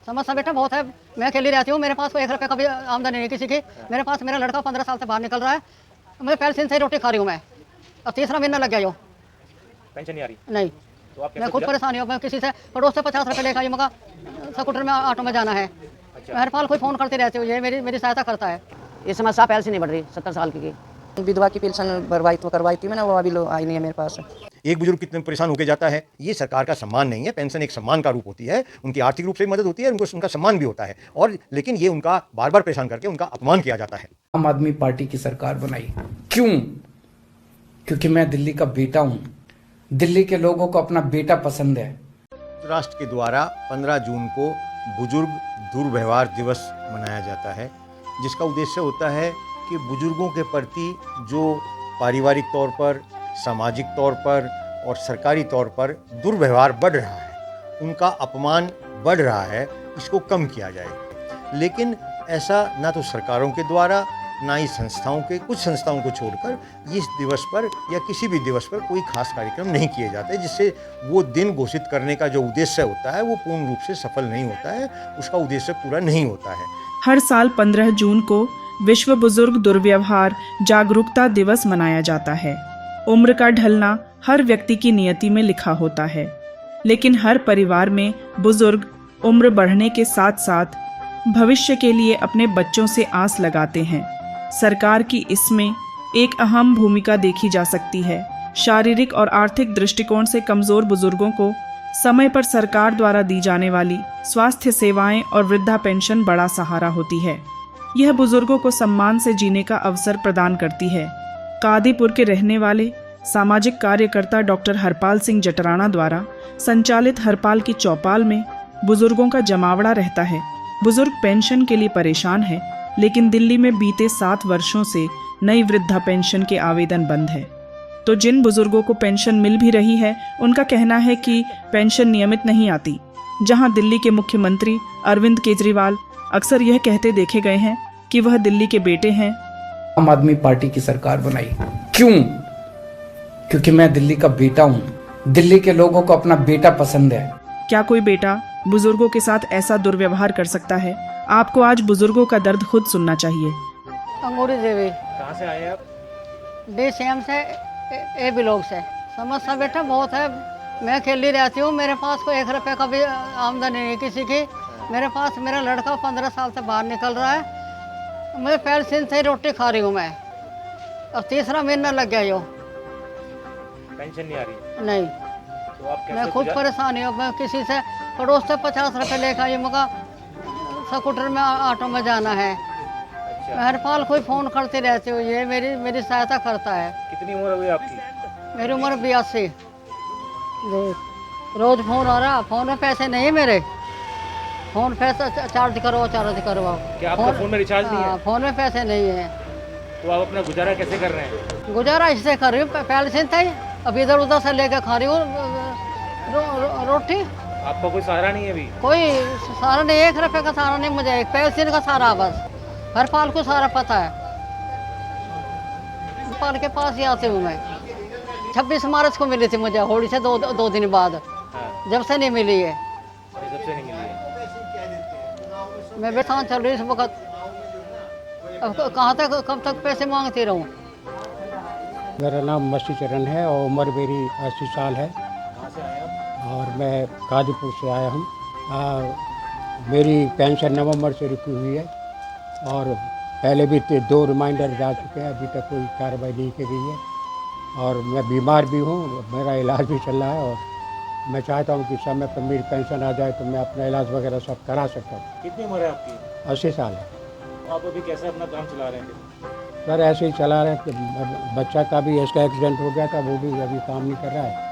समस्या बेटा बहुत है। मैं अकेली रहती हूँ, मेरे पास कोई 1 रुपये का भी आमदनी नहीं किसी की। मेरे पास मेरा लड़का 15 साल से बाहर निकल रहा है। मैं पेंशन से ही रोटी खा रही हूँ मैं। अब तीसरा महीना लग गया। पेंशन नहीं आ रही? नहीं, तो आप मैं कैसे खुद परेशानी हूँ। मैं किसी से पड़ोस से 50 रुपये लेकर आई, मगर स्कूटर में ऑटो में जाना है। अच्छा। हर पाल कोई फ़ोन करते रहते हो, ये मेरी सहायता करता है। ये समस्या पहले से नहीं बढ़ रही, 70 साल की विधवा की पेंशन करवाई थी मैंने, वो अभी आई नहीं है मेरे पास। एक बुजुर्ग कितने परेशान होकर जाता है, ये सरकार का सम्मान नहीं है। पेंशन एक सम्मान का रूप होती है, उनकी आर्थिक रूप से भी मदद होती है, उनको उनका सम्मान भी होता है, और लेकिन ये उनका बार बार परेशान करके उनका अपमान किया जाता है। आम आदमी पार्टी की सरकार बनाई, क्यों? क्योंकि मैं दिल्ली का बेटा हूं, दिल्ली के लोगों को अपना बेटा पसंद है। राष्ट्र के द्वारा 15 जून को बुजुर्ग दुर्व्यवहार दिवस मनाया जाता है, जिसका उद्देश्य होता है कि बुजुर्गों के प्रति जो पारिवारिक तौर पर, सामाजिक तौर पर और सरकारी तौर पर दुर्व्यवहार बढ़ रहा है, उनका अपमान बढ़ रहा है, इसको कम किया जाए। लेकिन ऐसा ना तो सरकारों के द्वारा, ना ही संस्थाओं के, कुछ संस्थाओं को छोड़कर इस दिवस पर या किसी भी दिवस पर कोई खास कार्यक्रम नहीं किए जाते, जिससे वो दिन घोषित करने का जो उद्देश्य होता है वो पूर्ण रूप से सफल नहीं होता है, उसका उद्देश्य पूरा नहीं होता है। हर साल 15 जून को विश्व बुजुर्ग दुर्व्यवहार जागरूकता दिवस मनाया जाता है। उम्र का ढलना हर व्यक्ति की नियति में लिखा होता है, लेकिन हर परिवार में बुजुर्ग उम्र बढ़ने के साथ साथ भविष्य के लिए अपने बच्चों से आस लगाते हैं। सरकार की इसमें एक अहम भूमिका देखी जा सकती है। शारीरिक और आर्थिक दृष्टिकोण से कमजोर बुजुर्गों को समय पर सरकार द्वारा दी जाने वाली स्वास्थ्य सेवाएं और वृद्धा पेंशन बड़ा सहारा होती है। यह बुजुर्गों को सम्मान से जीने का अवसर प्रदान करती है। कादीपुर के रहने वाले सामाजिक कार्यकर्ता डॉक्टर हरपाल सिंह जटराणा द्वारा संचालित हरपाल की चौपाल में बुजुर्गों का जमावड़ा रहता है। बुजुर्ग पेंशन के लिए परेशान है, लेकिन दिल्ली में बीते 7 वर्षों से नई वृद्धा पेंशन के आवेदन बंद है। तो जिन बुजुर्गों को पेंशन मिल भी रही है, उनका कहना है कि पेंशन नियमित नहीं आती। जहां दिल्ली के मुख्यमंत्री अरविंद केजरीवाल अक्सर यह कहते देखे गए हैं कि वह दिल्ली के बेटे हैं। आम आदमी पार्टी की सरकार बनाई, क्यों? क्योंकि मैं दिल्ली का बेटा हूं, दिल्ली के लोगों को अपना बेटा पसंद है। क्या कोई बेटा बुजुर्गों के साथ ऐसा दुर्व्यवहार कर सकता है? आपको आज बुजुर्गों का दर्द खुद सुनना चाहिए। अंगूरी देवी। कहाँ से आए आप? DCM से, ए ब्लॉक से। समस्या बेटा बहुत है। मैं अकेली रहती हूँ, मेरे पास कोई 1 रुपये का भी आमदनी नहीं किसी की। मेरे पास मेरा लड़का 15 साल से बाहर निकल रहा है। मैं पेंशन से ही रोटी खा रही हूँ मैं। अब तीसरा महीना लग गया। पेंशन नहीं आ रही? नहीं, तो आप कैसे मैं खुद परेशानी हूँ। मैं किसी से पड़ोस से 50 रुपये लेकर आई, मगर स्कूटर में ऑटो में जाना है। अच्छा। मैं हर पाल कोई फ़ोन करते रहते हो, ये मेरी सहायता करता है। कितनी उम्र हुई आपकी? मेरी उम्र 82। रोज़ फ़ोन आ रहा, फ़ोन में पैसे नहीं है मेरे। फ़ोन पैसा चार्ज करवाओ। क्या आपका फ़ोन में रिचार्ज नहीं है? फ़ोन में पैसे नहीं है। तो आप अपना गुजारा कैसे कर रहे हैं? गुजारा इससे कर रही हूँ, पेंशन था ही। अब इधर उधर से लेकर खा रही हूँ रोटी। आपका कोई सहारा नहीं है अभी? कोई सहारा नहीं, 1 रुपये का सहारा नहीं मुझे, एक पेंशन का सहारा बस। हर पाल को सारा पता है। पाल के पास ही आती हूँ मैं। 26 मार्च को मिली थी मुझे, होली से दो दिन बाद। हाँ। जब से नहीं मिली है। जब से नहीं मिली है? मैं बेटा चल रही इस वक्त। अब कहाँ तक, कब तक पैसे मांगती रहूँ? मेरा नाम मसी चरण है और उम्र मेरी 80 साल है। कहाँ से आए आप? और मैं कादीपुर से आया हूँ। मेरी पेंशन नवंबर से रुकी हुई है और पहले भी 2 रिमाइंडर जा चुके हैं, अभी तक कोई कार्रवाई नहीं की गई है। और मैं बीमार भी हूँ, मेरा इलाज भी चल रहा है और मैं चाहता हूँ कि समय पर मेरी पेंशन आ जाए तो मैं अपना इलाज वगैरह सब करा सकता हूँ। कितनी उम्र है आपकी? 80 साल है। आप अभी कैसे अपना काम चला रहे हैं? सर ऐसे ही चला रहे हैं कि बच्चा का भी इसका एक्सीडेंट हो गया था, वो भी अभी काम नहीं कर रहा है,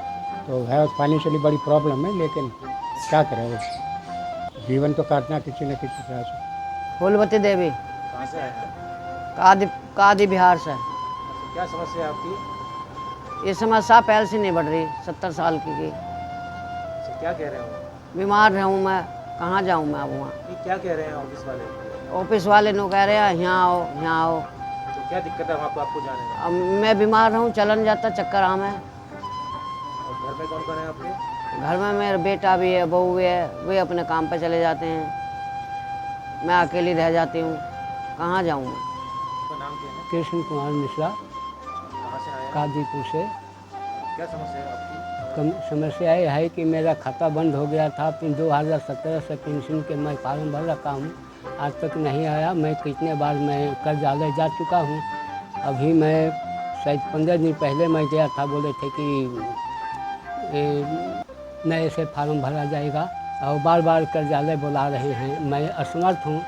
तो है फाइनेंशियली बड़ी प्रॉब्लम है, लेकिन क्या करें, वो जीवन तो काटना किसी न किसी तरह से। फूलवती देवी। कहाँ से आए हैं? कादी बिहार से। क्या समस्या है आपकी? ये समस्या पहले से नहीं बढ़ रही, 70 साल की। अच्छा, क्या कह रहे हो? बीमार रहूँ मैं, कहाँ जाऊँ मैं अब वहाँ? ये क्या कह रहे हैं ऑफिस वाले? ऑफिस वाले नो कह रहे हैं यहाँ आओ, यहाँ आओ। तो क्या दिक्कत है वहाँ पे आपको जाने में? अब मैं बीमार रहूँ, चलन जाता चक्कर आ मैं। और घर में कौन कौन है आपके? घर में मेरा बेटा भी है, बहू भी है, वे अपने काम पे चले जाते हैं। मैं अकेली रह जाती हूँ, कहाँ जाऊँ मैं। आपका नाम क्या है? कृष्ण कुमार मिश्रा, कहाँ से आए हैं? कादीपुर से। क्या समस्या है आपकी? समस्या ये है कि मेरा खाता बंद हो गया था, फिर 2017 से पेंशन के मैं फॉर्म भर रखा हूँ, आज तक नहीं आया। मैं कितने बार मैं कर्जालय जा चुका हूँ। अभी मैं शायद 15 दिन पहले मैं गया था, बोले थे कि नए से फार्म भरा जाएगा, और बार बार कर्जालय बुला रहे हैं। मैं असमर्थ हूँ,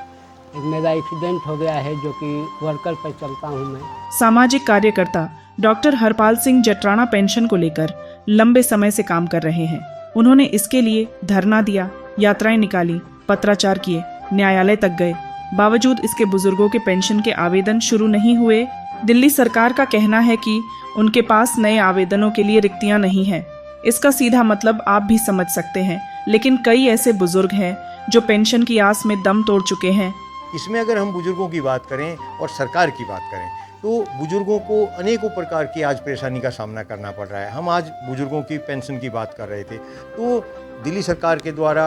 मेरा एक्सीडेंट हो गया है, जो कि वर्कर पर चलता हूँ मैं। सामाजिक कार्यकर्ता डॉक्टर हरपाल सिंह जटराणा पेंशन को लेकर लंबे समय से काम कर रहे हैं। उन्होंने इसके लिए धरना दिया, यात्राएं निकाली, पत्राचार किए, न्यायालय तक गए। बावजूद इसके बुजुर्गों के पेंशन के आवेदन शुरू नहीं हुए। दिल्ली सरकार का कहना है कि उनके पास नए आवेदनों के लिए रिक्तियां नहीं हैं। इसका सीधा मतलब आप भी समझ सकते हैं, लेकिन कई ऐसे बुजुर्ग हैं जो पेंशन की आस में दम तोड़ चुके हैं। इसमें अगर हम बुजुर्गों की बात करें और सरकार की बात करें तो बुजुर्गों को अनेकों प्रकार की आज परेशानी का सामना करना पड़ रहा है। हम आज बुजुर्गों की पेंशन की बात कर रहे थे, तो दिल्ली सरकार के द्वारा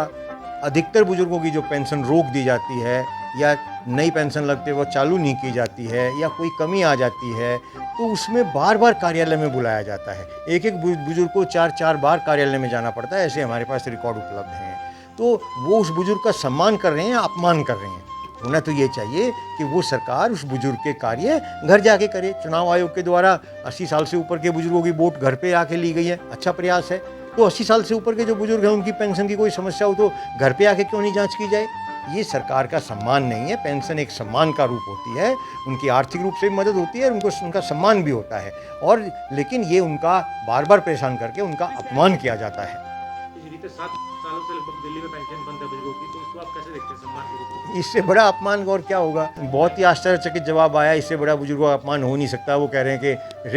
अधिकतर बुजुर्गों की जो पेंशन रोक दी जाती है या नई पेंशन लगते वक्त चालू नहीं की जाती है या कोई कमी आ जाती है, तो उसमें बार बार कार्यालय में बुलाया जाता है। एक एक बुजुर्ग को 4 बार कार्यालय में जाना पड़ता है, ऐसे हमारे पास रिकॉर्ड उपलब्ध हैं। तो वो उस बुजुर्ग का सम्मान कर रहे हैं या अपमान कर रहे हैं? होना तो ये चाहिए कि वो सरकार उस बुजुर्ग के कार्य घर जाके करे। चुनाव आयोग के द्वारा 80 साल से ऊपर के बुजुर्गों की वोट घर पे आके ली गई है, अच्छा प्रयास है। तो 80 साल से ऊपर के जो बुजुर्ग हैं उनकी पेंशन की कोई समस्या हो तो घर पे आके क्यों नहीं जांच की जाए? ये सरकार का सम्मान नहीं है। पेंशन एक सम्मान का रूप होती है, उनकी आर्थिक रूप से भी मदद होती है, उनको उनका सम्मान भी होता है, और लेकिन ये उनका बार बार परेशान करके उनका अपमान किया जाता है। बीते 7 सालों से लगभग दिल्ली में पेंशन बंद है बुजुर्गों की, तो इसको आप कैसे देखते हैं सम्मान के रूप में? इससे बड़ा अपमान और क्या होगा? बहुत ही आश्चर्यचकित जवाब आया। इससे बड़ा बुजुर्गों का अपमान हो नहीं सकता। वो कह रहे हैं कि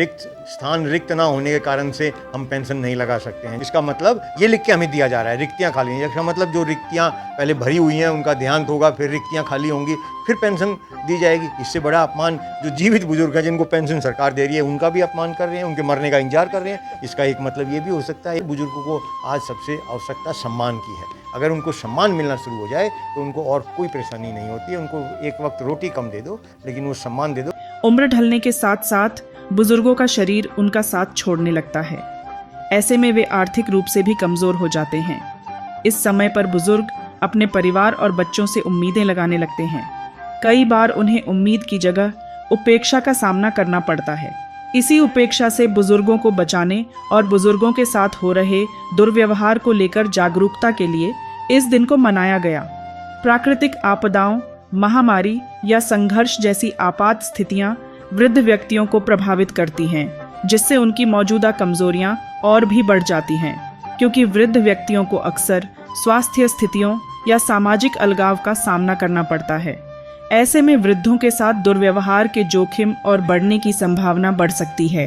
रिक्त ना होने के कारण से हम पेंशन नहीं लगा सकते हैं। इसका मतलब ये लिख के हमें दिया जा रहा है रिक्तियां खाली हैं। इसका मतलब जो रिक्तियां पहले भरी हुई हैं उनका देहांत होगा, फिर रिक्तियां खाली होंगी, फिर पेंशन दी जाएगी। इससे बड़ा अपमान जो जीवित बुजुर्ग हैं जिनको पेंशन सरकार दे रही है उनका भी अपमान कर रहे हैं, उनके मरने का इंतजार कर रहे हैं। इसका एक मतलब ये भी हो सकता है बुजुर्गों को आज सबसे आवश्यकता सम्मान की है। अगर उनको सम्मान मिलना शुरू हो जाए तो उनको और कोई परेशानी नहीं होती है। उनको एक वक्त रोटी कम दे दो, लेकिन वो सम्मान दे दो। उम्र ढलने के साथ साथ बुजुर्गों का शरीर उनका साथ छोड़ने लगता है। ऐसे में वे आर्थिक रूप से भी कमजोर हो जाते हैं। इस समय पर बुजुर्ग अपने परिवार और बच्चों से उम्मीदें लगाने लगते हैं। कई बार उन्हें उम्मीद की जगह उपेक्षा का सामना करना पड़ता है। इसी उपेक्षा से बुजुर्गों को बचाने और बुजुर्गों के साथ हो रहे दुर्व्यवहार को लेकर जागरूकता के लिए इस दिन को मनाया गया। प्राकृतिक आपदाओं, महामारी या संघर्ष जैसी आपात स्थितियां वृद्ध व्यक्तियों को प्रभावित करती हैं, जिससे उनकी मौजूदा कमजोरियां और भी बढ़ जाती हैं, क्योंकि वृद्ध व्यक्तियों को अक्सर स्वास्थ्य स्थितियों या सामाजिक अलगाव का सामना करना पड़ता है। ऐसे में वृद्धों के साथ दुर्व्यवहार के जोखिम और बढ़ने की संभावना बढ़ सकती है।